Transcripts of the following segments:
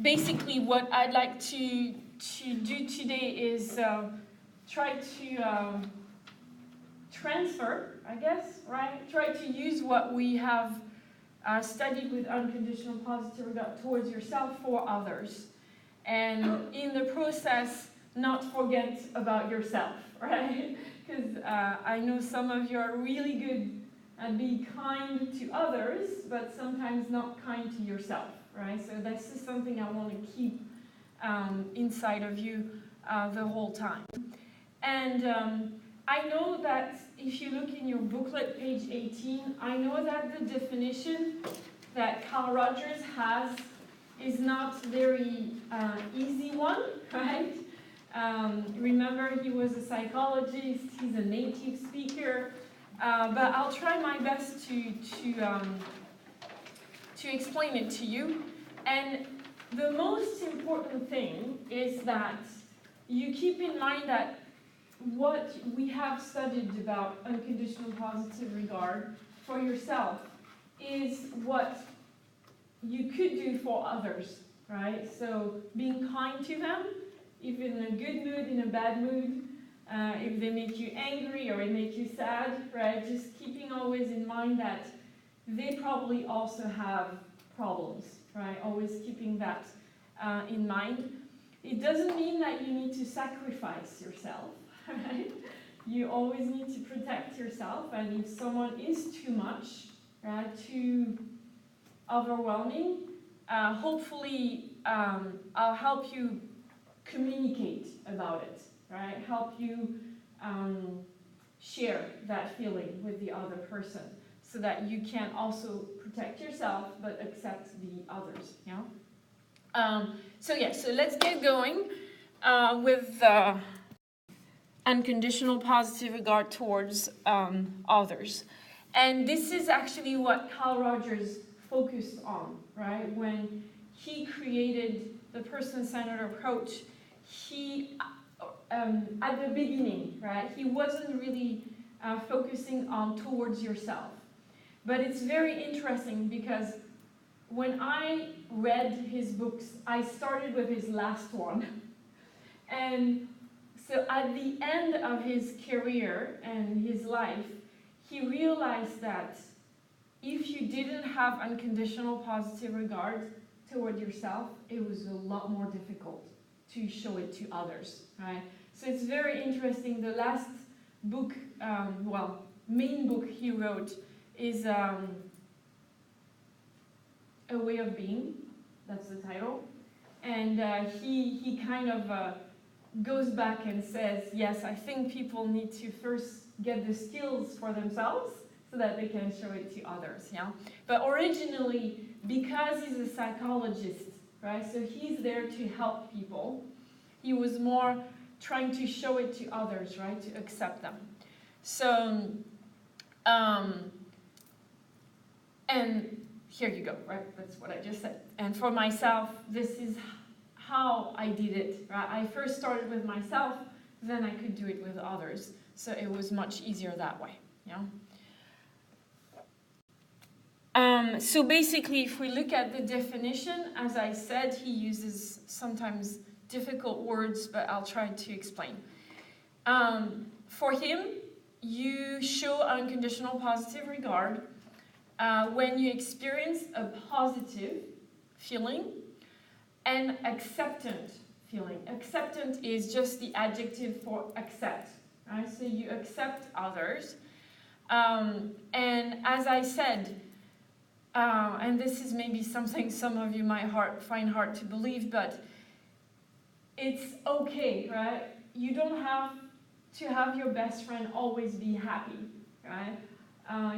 basically what I'd like to do today is try to transfer, I guess, right? Try to use what we have studied with unconditional positive regard towards yourself for others. And in the process, not forget about yourself, right? Because I know some of you are really good at being kind to others, but sometimes not kind to yourself, right? So this is something I want to keep inside of you the whole time. And I know that if you look in your booklet, page 18, I know that the definition that Carl Rogers has is not very easy one, right? Remember, he was a psychologist, he's a native speaker, but I'll try my best to explain it to you. And the most important thing is that you keep in mind that what we have studied about unconditional positive regard for yourself is what you could do for others, right? So being kind to them, if in a good mood, in a bad mood, if they make you angry or they make you sad, right? Just keeping always in mind that they probably also have problems, right? Always keeping that in mind. It doesn't mean that you need to sacrifice yourself, right? You always need to protect yourself, and if someone is too much, right, too overwhelming, hopefully I'll help you communicate about it, right? Help you share that feeling with the other person so that you can also protect yourself but accept the others, yeah? So let's get going with unconditional positive regard towards others. And this is actually what Carl Rogers focused on, right? When he created the person-centered approach, he, at the beginning, right, he wasn't really focusing on towards yourself. But it's very interesting because when I read his books, I started with his last one. And so at the end of his career and his life, he realized that if you didn't have unconditional positive regard toward yourself, it was a lot more difficult to show it to others, right? So it's very interesting. The last book, main book he wrote is A Way of Being. That's the title. And he kind of goes back and says, yes, I think people need to first get the skills for themselves so that they can show it to others, yeah? But originally, because he's a psychologist, right, so he's there to help people, he was more trying to show it to others, right, to accept them. So, and here you go, right, that's what I just said. And for myself, this is how I did it, right? I first started with myself, then I could do it with others. So it was much easier that way, yeah? So basically, if we look at the definition, as I said, he uses sometimes difficult words, but I'll try to explain. For him, you show unconditional positive regard when you experience a positive feeling and acceptant feeling. Acceptant is just the adjective for accept, right? So you accept others. And as I said, and this is maybe something some of you might find hard to believe, but it's okay, right? You don't have to have your best friend always be happy, right?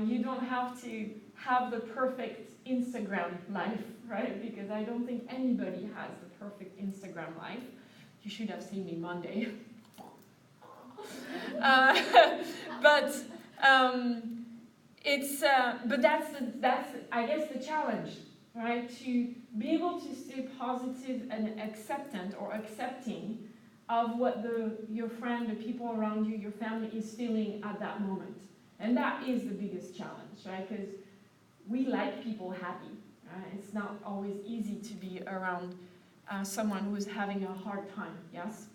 You don't have to have the perfect Instagram life, right? Because I don't think anybody has the perfect Instagram life. You should have seen me Monday. But that's I guess the challenge, right? To be able to stay positive and accepting of what your friend, the people around you, your family is feeling at that moment. And that is the biggest challenge, right? Because we like people happy. It's not always easy to be around someone who's having a hard time, yes?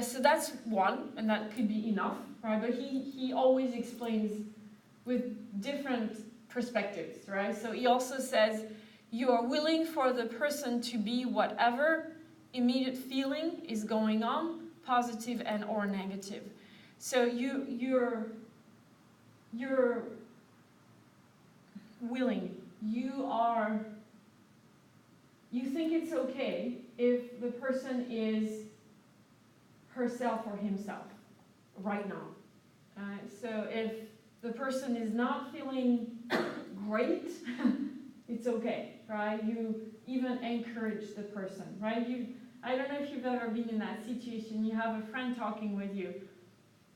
So that's one, and that could be enough, right? But he always explains with different perspectives, right? So he also says, you are willing for the person to be whatever immediate feeling is going on, positive and or negative. So you're willing. You think it's okay if the person is herself or himself right now. So if the person is not feeling great, it's okay, right? You even encourage the person, right? I don't know if you've ever been in that situation. You have a friend talking with you,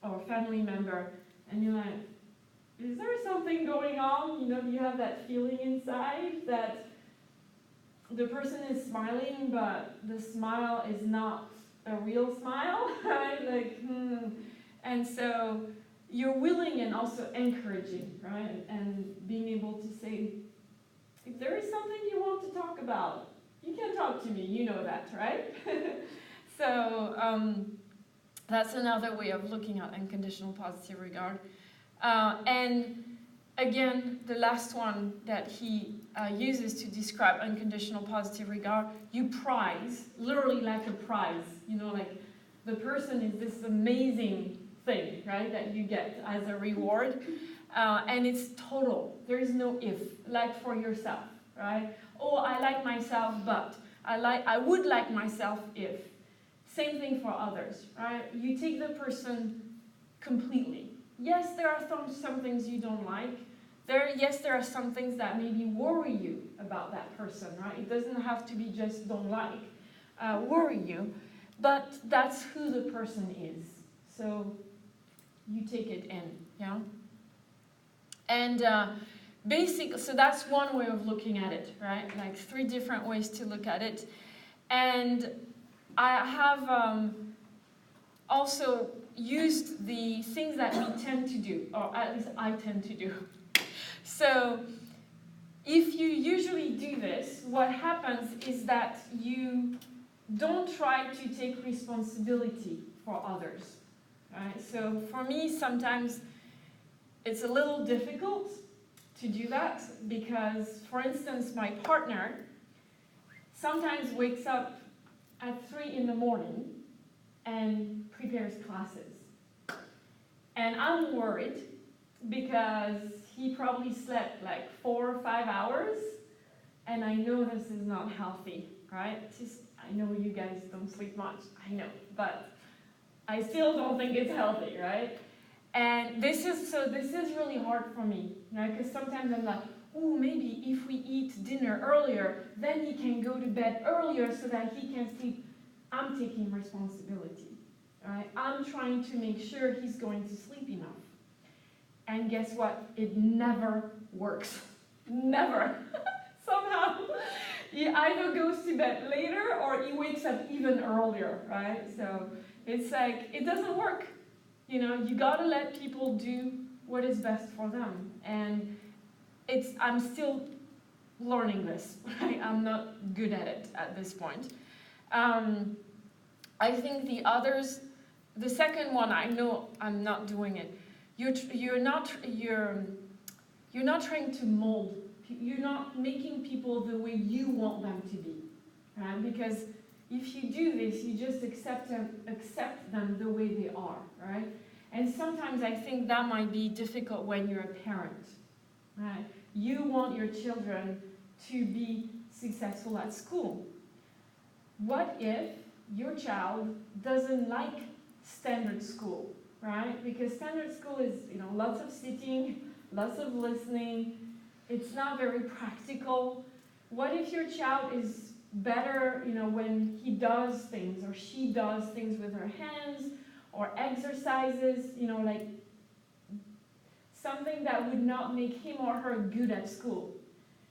or a family member, and you're like, is there something going on? You know, you have that feeling inside that the person is smiling, but the smile is not a real smile, right? Like, And so you're willing and also encouraging, right? And being able to say, if there is something you want to talk about, you can talk to me, you know that, right? So that's another way of looking at unconditional positive regard. And again, the last one that he uses to describe unconditional positive regard, you prize, literally like a prize, you know, like the person is this amazing thing, right, that you get as a reward, and it's total. There is no if, like for yourself, right? Oh, I like myself, but I would like myself if. Same thing for others, right? You take the person completely. Yes, there are some things you don't like. Yes, there are some things that maybe worry you about that person, right? It doesn't have to be just don't like, worry you, but that's who the person is. So you take it in, yeah? And so that's one way of looking at it, right? Like 3 different ways to look at it. And I have also used the things that we tend to do, or at least I tend to do. So if you usually do this, what happens is that you don't try to take responsibility for others, right? So for me, sometimes it's a little difficult to do that because, for instance, my partner sometimes wakes up at 3 in the morning and prepares classes. And I'm worried because he probably slept like 4 or 5 hours, and I know this is not healthy, right? I know you guys don't sleep much, I know, but I still don't think it's healthy, right? And this is really hard for me, right? Because sometimes I'm like, oh, maybe if we eat dinner earlier, then he can go to bed earlier so that he can sleep. I'm taking responsibility, right? I'm trying to make sure he's going to sleep enough. And guess what? It never works. Never. Somehow, he either goes to bed later or he wakes up even earlier, right? So it's like, it doesn't work. You know, you gotta let people do what is best for them. And I'm still learning this, right? I'm not good at it at this point. I think the second one, I know I'm not doing it. You're not trying to mold. You're not making people the way you want them to be, right? Because if you do this, you just accept them the way they are, right? And sometimes I think that might be difficult when you're a parent, right? You want your children to be successful at school. What if your child doesn't like standard school, right? Because standard school is, lots of sitting, lots of listening. It's not very practical. What if your child is better, when he does things or she does things with her hands or exercises, like something that would not make him or her good at school,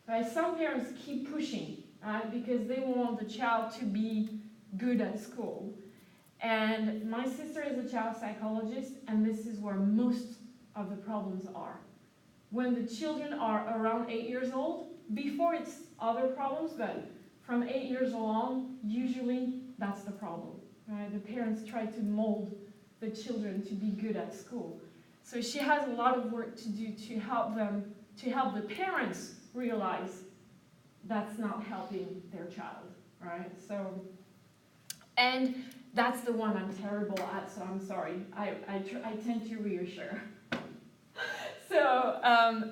right? Some parents keep pushing, right? Because they want the child to be good at school. And my sister is a child psychologist, and this is where most of the problems are. When the children are around 8 years old, before it's other problems, but from 8 years along, usually that's the problem, right? The parents try to mold the children to be good at school. So she has a lot of work to do to help the parents realize that's not helping their child, right? So, and that's the one I'm terrible at, so I'm sorry. I tend to reassure. So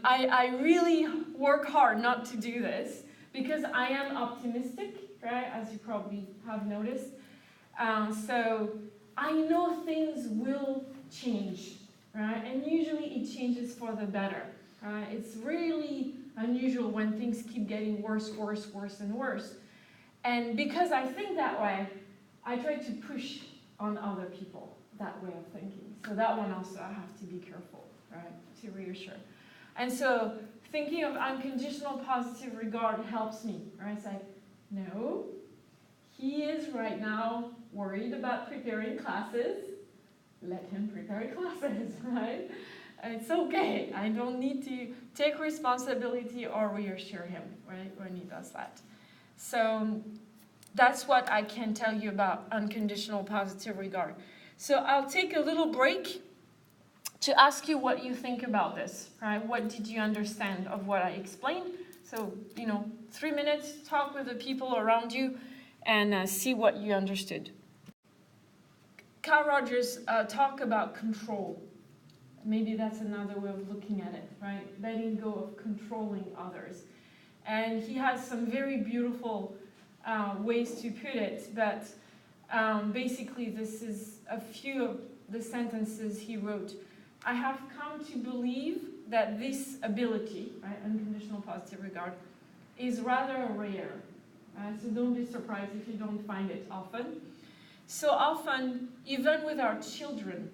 I really work hard not to do this because I am optimistic, right, as you probably have noticed. So I know things will change, right, and usually it changes for the better. It's really unusual when things keep getting worse, and worse. And because I think that way, I try to push on other people that way of thinking. So that one also I have to be careful, right, to reassure. And so thinking of unconditional positive regard helps me, right? It's like, no, he is right now worried about preparing classes. Let him prepare classes, right? It's okay. I don't need to take responsibility or reassure him, right, when he does that. So that's what I can tell you about unconditional positive regard. So I'll take a little break to ask you what you think about this, right? What did you understand of what I explained? So, 3 minutes, talk with the people around you and see what you understood. Carl Rogers talked about control. Maybe that's another way of looking at it, right? Letting go of controlling others. And he has some very beautiful ways to put it, but basically this is a few of the sentences he wrote. I have come to believe that this ability, right, unconditional positive regard, is rather rare. So don't be surprised if you don't find it often. So often, even with our children,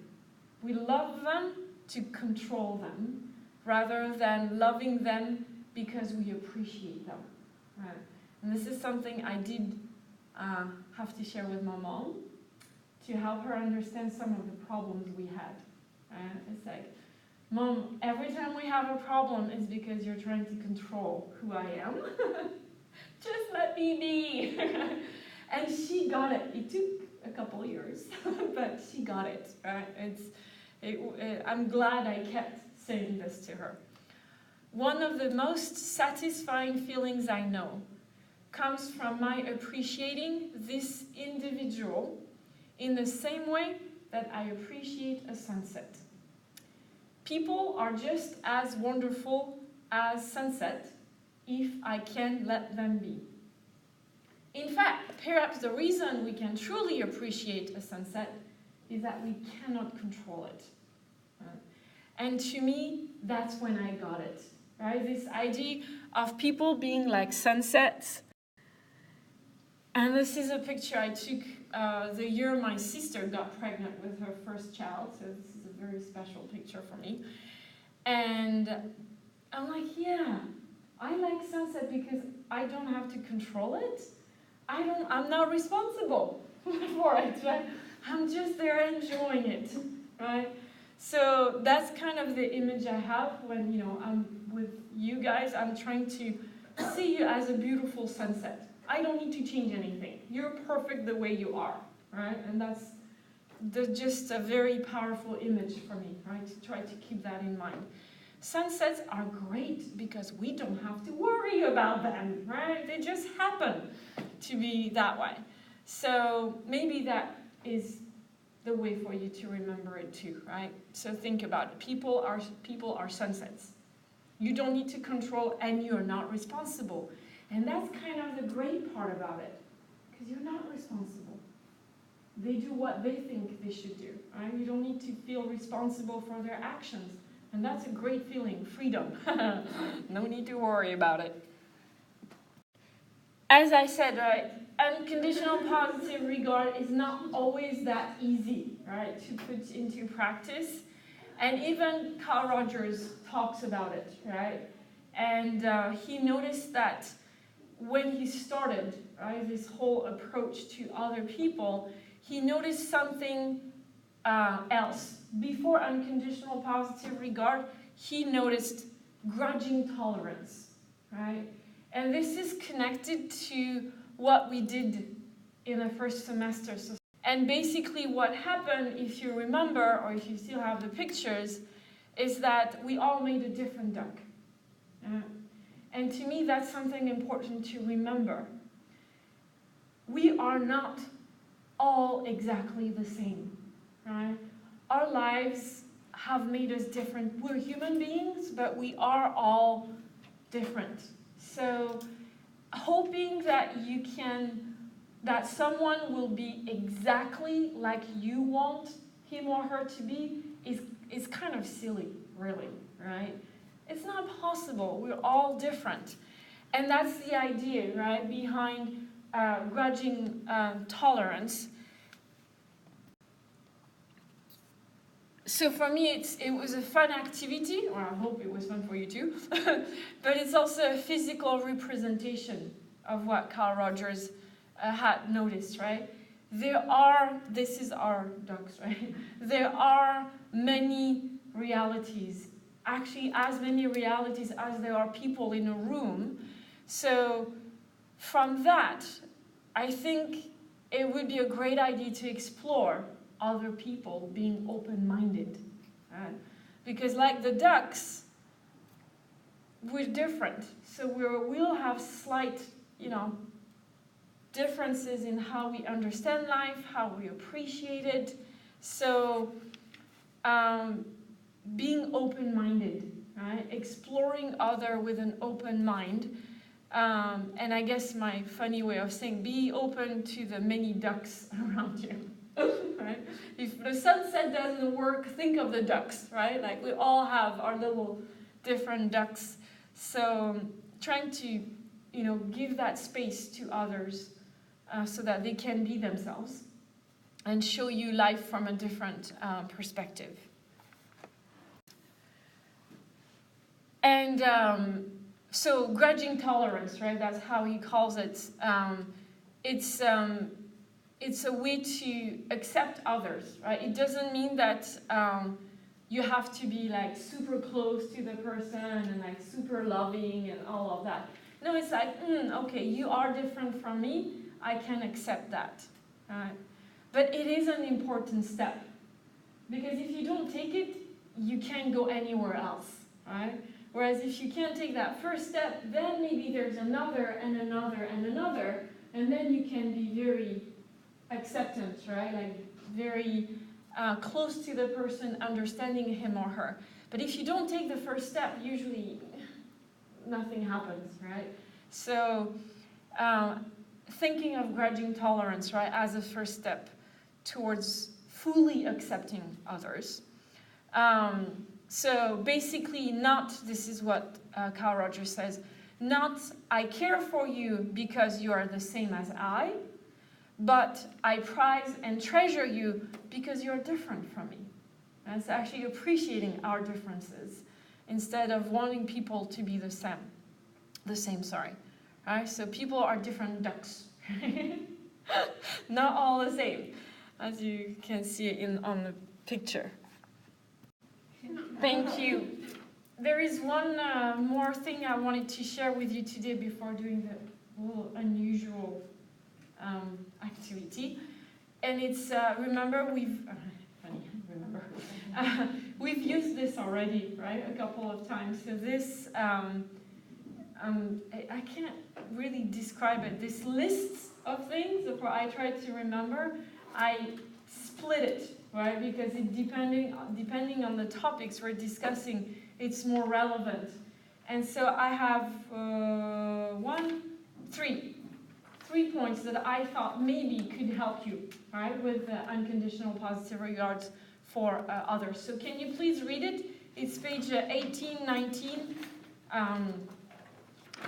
we love them to control them rather than loving them because we appreciate them. Right? And this is something I did have to share with my mom to help her understand some of the problems we had. It's like, Mom, every time we have a problem, it's because you're trying to control who I am. Just let me be. And she got it. It took a couple years, but she got it. Right? I'm glad I kept saying this to her. One of the most satisfying feelings I know comes from my appreciating this individual in the same way that I appreciate a sunset. People are just as wonderful as sunset if I can let them be. In fact, perhaps the reason we can truly appreciate a sunset is that we cannot control it. And to me, that's when I got it. Right? This idea of people being like sunsets. And this is a picture I took the year my sister got pregnant with her first child. So this is a very special picture for me. And I'm like, yeah, I like sunset because I don't have to control it. I'm not responsible for it. Right? I'm just there enjoying it. Right? So that's kind of the image I have when, I'm with you guys. I'm trying to see you as a beautiful sunset. I don't need to change anything. You're perfect the way you are, right? And that's just a very powerful image for me, right? To try to keep that in mind. Sunsets are great because we don't have to worry about them, right? They just happen to be that way. So maybe that is the way for you to remember it too, right? So think about it. People are sunsets. You don't need to control and you're not responsible. And that's kind of the great part about it, because you're not responsible. They do what they think they should do, right? You don't need to feel responsible for their actions. And that's a great feeling, freedom. No need to worry about it. As I said, right, unconditional positive regard is not always that easy, right, to put into practice. And even Carl Rogers talks about it, right? And he noticed that when he started, right, this whole approach to other people, he noticed something else. Before unconditional positive regard, he noticed grudging tolerance, right? And this is connected to what we did in the first semester. And basically what happened, if you remember, or if you still have the pictures, is that we all made a different duck. And to me, that's something important to remember. We are not all exactly the same, right? Our lives have made us different. We're human beings, but we are all different. So hoping that that someone will be exactly like you want him or her to be is kind of silly, really, right? It's not possible. We're all different. And that's the idea, right, behind grudging tolerance. So for me, it was a fun activity, or I hope it was fun for you too, but it's also a physical representation of what Carl Rogers had noticed, right? This is our ducks, right? There are many realities, actually as many realities as there are people in a room. So from that, I think it would be a great idea to explore other people being open-minded. Right? Because like the ducks, we're different. So we'll have slight, differences in how we understand life, how we appreciate it. So being open-minded, right? Exploring other with an open mind. And I guess my funny way of saying, be open to the many ducks around you. Right? If the sunset doesn't work, think of the ducks, right? Like we all have our little different ducks. So trying to, give that space to others so that they can be themselves and show you life from a different perspective. And so grudging tolerance, right? That's how he calls it. It's a way to accept others, right? It doesn't mean that you have to be like super close to the person and like super loving and all of that. No, it's like, okay, you are different from me. I can accept that, right? But it is an important step because if you don't take it, you can't go anywhere else, right? Whereas if you can't take that first step, then maybe there's another and another and another, and then you can be very acceptance, right? Like very close to the person, understanding him or her. But if you don't take the first step, usually nothing happens, right? So thinking of grudging tolerance, right, as a first step towards fully accepting others. So basically this is what Carl Rogers says, not I care for you because you are the same as I, but I prize and treasure you because you're different from me. And it's actually appreciating our differences instead of wanting people to be the same. Right? So people are different ducks. Not all the same, as you can see on the picture. Thank you. There is one more thing I wanted to share with you today before doing the little unusual activity. And it's, remember, we've used this already, right, a couple of times. So this, I can't really describe it. This list of things, if I try to remember, I split it, right, because depending on the topics we're discussing, it's more relevant. And so I have three points that I thought maybe could help you, right, with unconditional positive regards for others. So can you please read it? It's page 18, 19,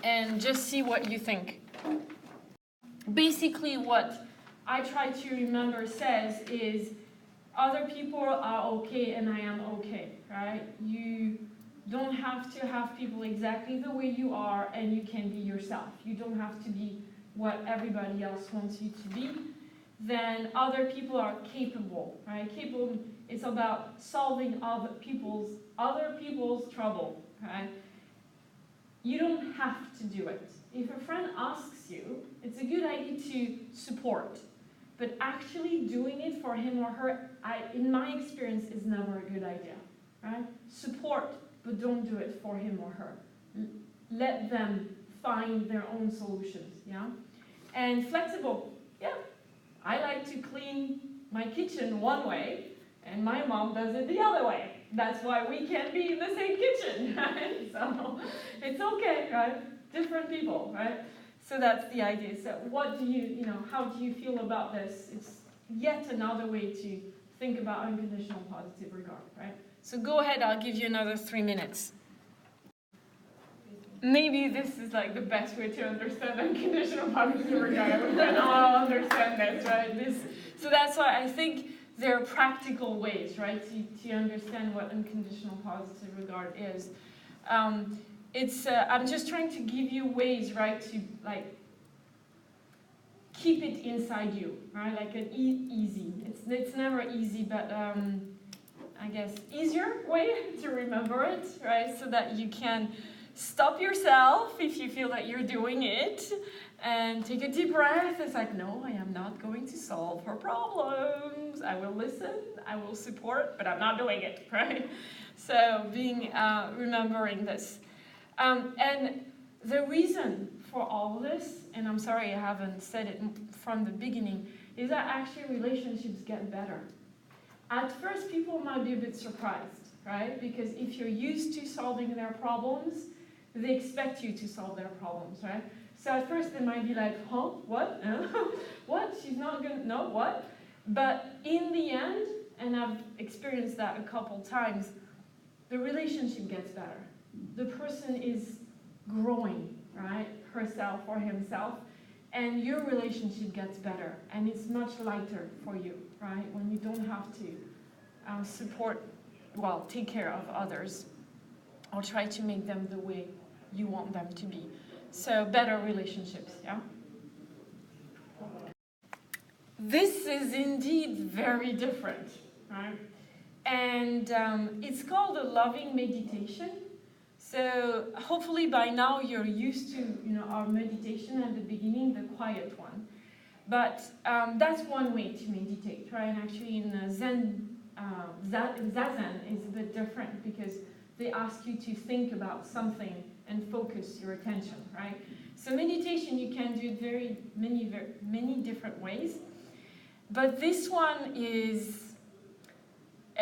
and just see what you think. Basically what I try to remember says is other people are okay and I am okay, right? You don't have to have people exactly the way you are, and you can be yourself. You don't have to be what everybody else wants you to be. Then other people are capable, right? Capable, it's about solving other people's trouble, right? you don't have to do it. If a friend asks you, it's a good idea to support. But actually doing it for him or her, in my experience, is never a good idea. Right? Support, but don't do it for him or her. Let them find their own solutions. Yeah? And flexible. Yeah. I like to clean my kitchen one way, and my mom does it the other way. That's why we can't be in the same kitchen, right? So it's okay, right? Different people, right? So that's the idea. So what do you know, how do you feel about this? It's yet another way to think about unconditional positive regard, right? So go ahead, I'll give you another 3 minutes. Maybe this is like the best way to understand unconditional positive regard. We can all understand this, right? So that's why I think there are practical ways, right, to understand what unconditional positive regard is. I'm just trying to give you ways, right, to like keep it inside you, right? Like an easy. It's never easy, but I guess easier way to remember it, right? So that you can stop yourself if you feel that you're doing it and take a deep breath. It's like, no, I am not going to solve her problems. I will listen, I will support, but I'm not doing it, right? So remembering this. And the reason for all this, and I'm sorry I haven't said it from the beginning, is that actually relationships get better. At first, people might be a bit surprised, right? Because if you're used to solving their problems, they expect you to solve their problems, right? So at first they might be like, huh, what? What? She's not gonna, no, what? But in the end, and I've experienced that a couple times, the relationship gets better. The person is growing, right? Herself or himself, and your relationship gets better, and it's much lighter for you, right? When you don't have to take care of others, or try to make them the way you want them to be. So better relationships, yeah? This is indeed very different, right? And it's called a loving meditation. So hopefully by now you're used to, our meditation at the beginning, the quiet one. But that's one way to meditate, right? And actually in Zen, Zazen is a bit different because they ask you to think about something and focus your attention, right? So meditation, you can do it many different ways. But this one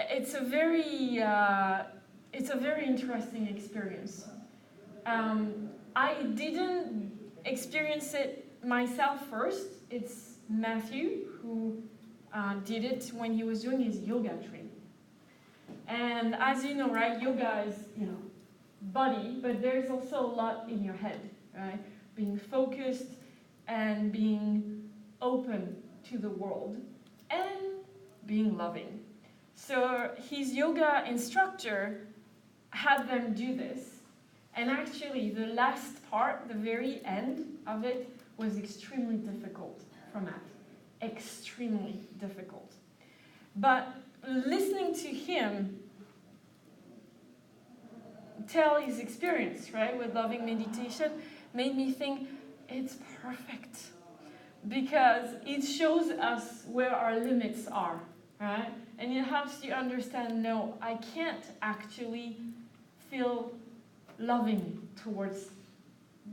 it's a very interesting experience. I didn't experience it myself first. It's Matthew who did it when he was doing his yoga training. And as you know, right, yoga is, body, but there's also a lot in your head, right? Being focused and being open to the world and being loving. So his yoga instructor had them do this. And actually, the last part, the very end of it, was extremely difficult for Matt. Extremely difficult. But listening to him tell his experience, right, with loving meditation, made me think it's perfect. Because it shows us where our limits are, right? And it helps you understand, no, I can't actually feel loving towards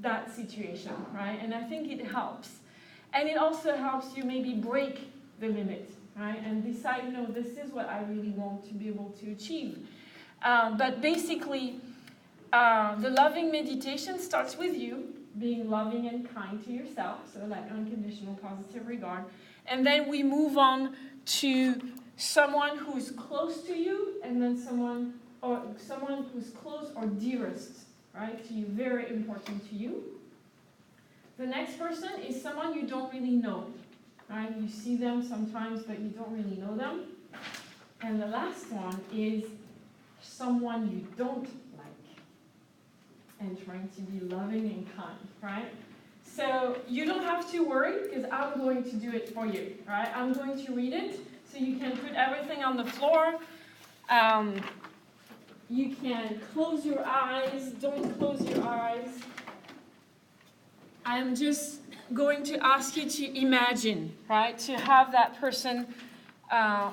that situation, right? And I think it helps. And it also helps you maybe break the limit, right? And decide, no, this is what I really want to be able to achieve. But basically, the loving meditation starts with you being loving and kind to yourself, so like unconditional positive regard. And then we move on to someone who's close to you, and then someone who's close or dearest, right, to you, very important to you. The next person is someone you don't really know, right? You see them sometimes, but you don't really know them. And the last one is someone you don't like, and trying to be loving and kind, right? So you don't have to worry, because I'm going to do it for you, right? I'm going to read it, so you can put everything on the floor. You can close your eyes, don't close your eyes. I'm just going to ask you to imagine, right? To have that person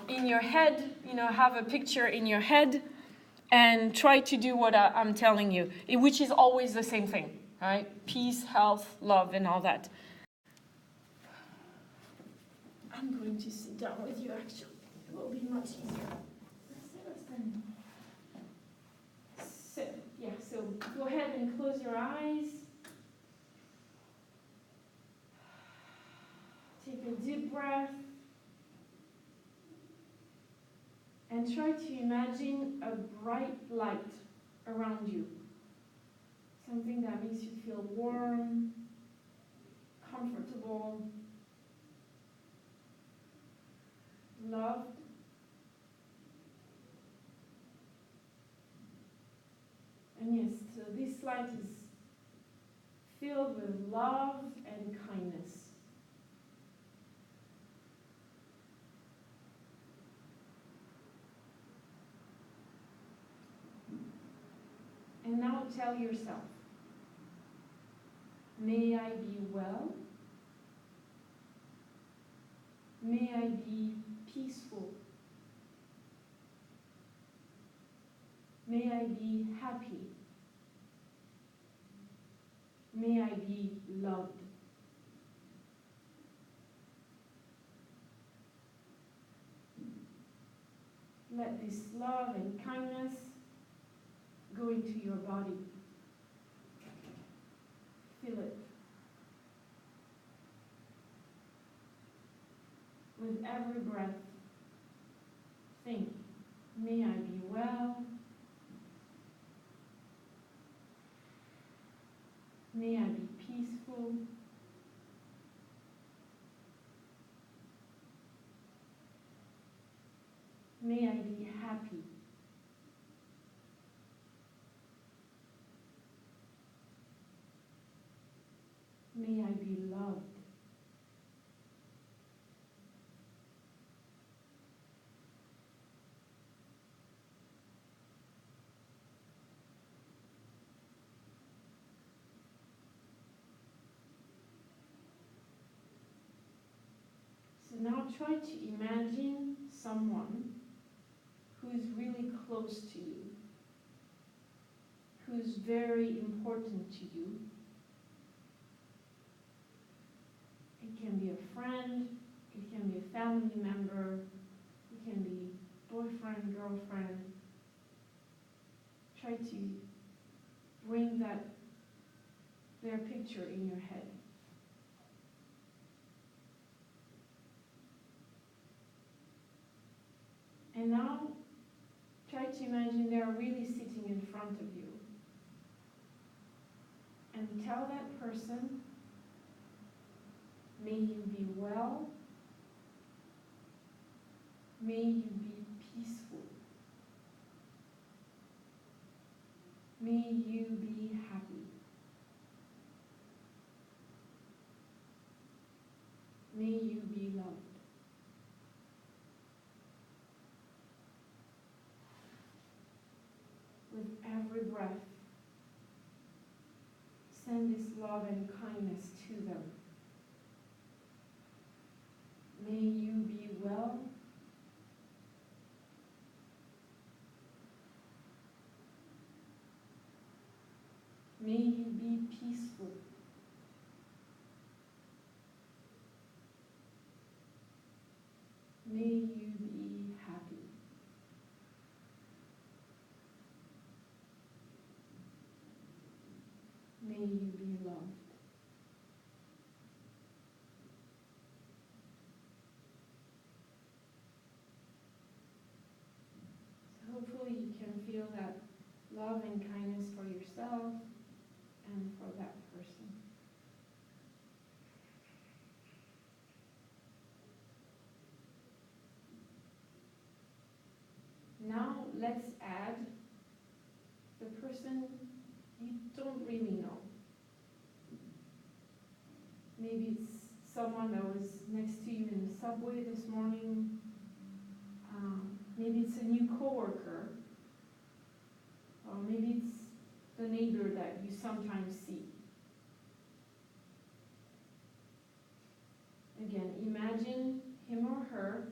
in your head, have a picture in your head and try to do what I'm telling you, which is always the same thing, right? Peace, health, love, and all that. I'm going to sit down with you, actually. It will be much easier. So go ahead and close your eyes. Take a deep breath. And try to imagine a bright light around you. Something that makes you feel warm, comfortable, loved. And yes, so this light is filled with love and kindness. And now tell yourself, may I be well, may I be peaceful, may I be happy, may I be loved. Let this love and kindness go into your body. Feel it. With every breath, think, may I be well, may I be peaceful, may I be happy, may I be loved. So now try to imagine someone who's really close to you, who's very important to you. It can be a friend, it can be a family member, it can be boyfriend, girlfriend. Try to bring their picture in your head. And now, try to imagine they are really sitting in front of you. And tell that person, may you be well, may you be peaceful, may you be happy, may you be loved. With every breath, send this love and kindness to them. May you be well. May you be peaceful. May you be happy. May you be loved. So hopefully you can feel that love and kindness for yourself and for that person. Now let's add the person you don't really know. Maybe it's someone that was next to you in the subway this morning. Maybe it's a new coworker. Or maybe it's the neighbor that you sometimes see. Again, imagine him or her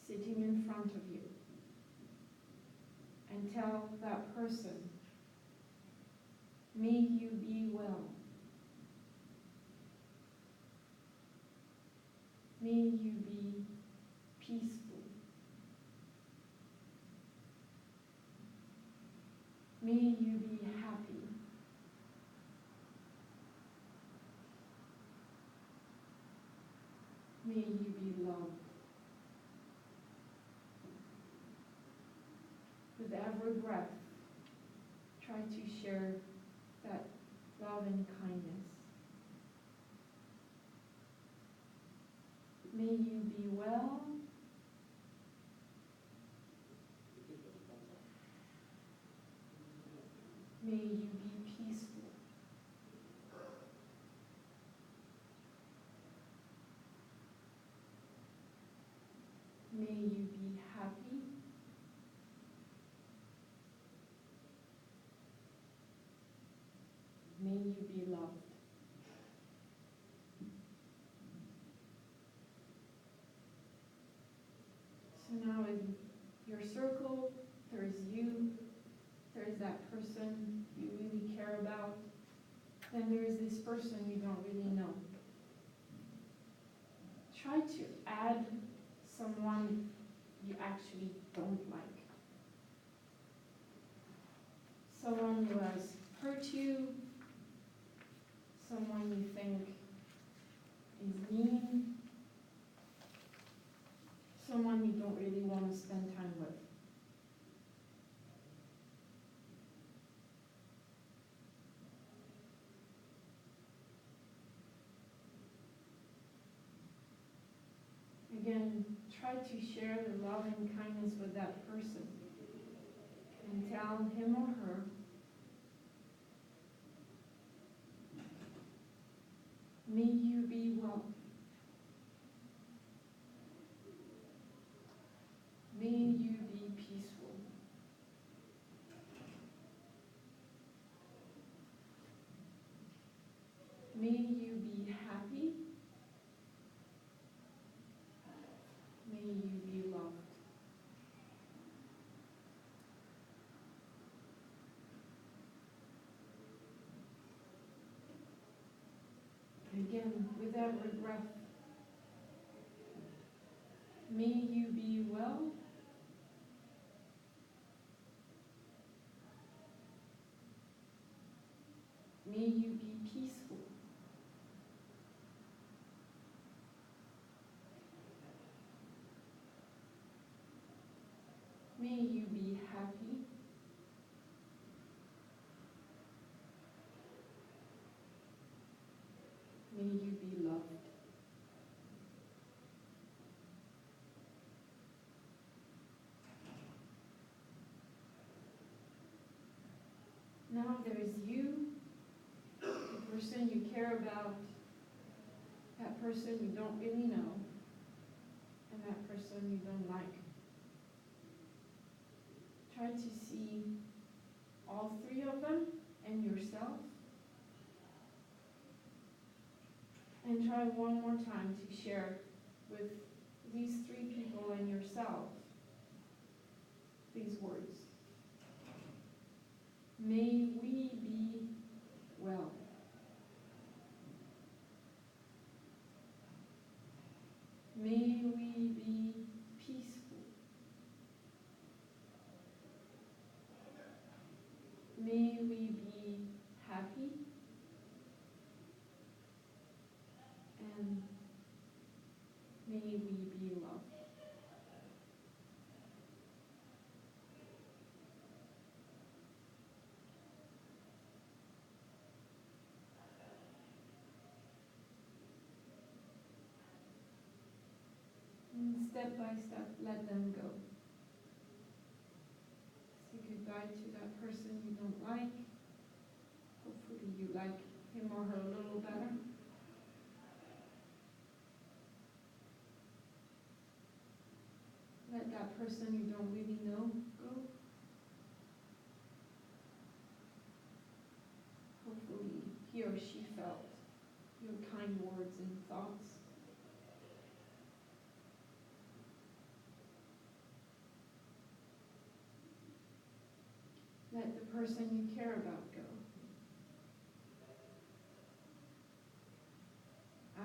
sitting in front of you. And tell that person, may you be well. May you be peaceful. May you be happy. May you be loved. With every breath, try to share that love and kindness. May you be well. May you be peaceful. May you be happy. May you be loved. So now in your circle, there's you, there's that person you really care about, then there's this person you don't really know. Try to add someone you actually don't like. Someone who has hurt you, someone you think is mean, someone you don't really want to spend time with. Again, try to share the love and kindness with that person and tell him or her, may you be well. May you be peaceful. May you be happy. May you be loved. Again, with every breath, may you be well. May you be peaceful. May you be happy. May you be loved. Now there is you, the person you care about, that person you don't really know, and that person you don't like. Try to see all three of them and yourself. And try one more time to share with these three people and yourself these words. May we be well. May we be peaceful. May we be happy. And may we be loved. And step by step, let them go. Say goodbye to that person you don't like. Hopefully you like him or her a little better. Let that person you don't really know go. he or she felt your kind words and thoughts. Let the person you care about go.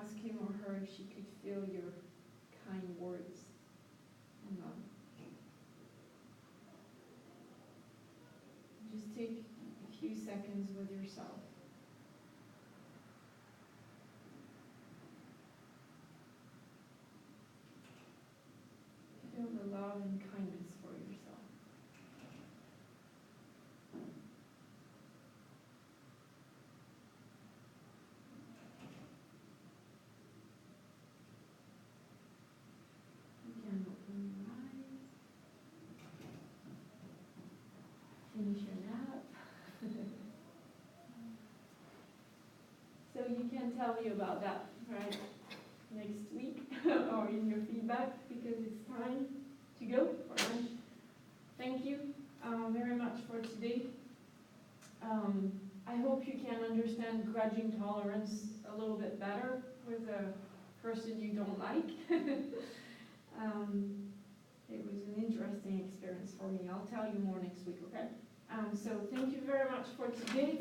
Ask him or her if she could feel your kind words and love. Just take a few seconds with yourself. Feel the love and kindness for yourself. Again, open your eyes. Finish your nap. So you can tell me about that, right? Next week or in your feedback, because it's time to go for lunch. Thank you very much for today. I hope you can understand grudging tolerance a little bit better with a person you don't like. It was an interesting experience for me. I'll tell you more next week, okay? So thank you very much for today.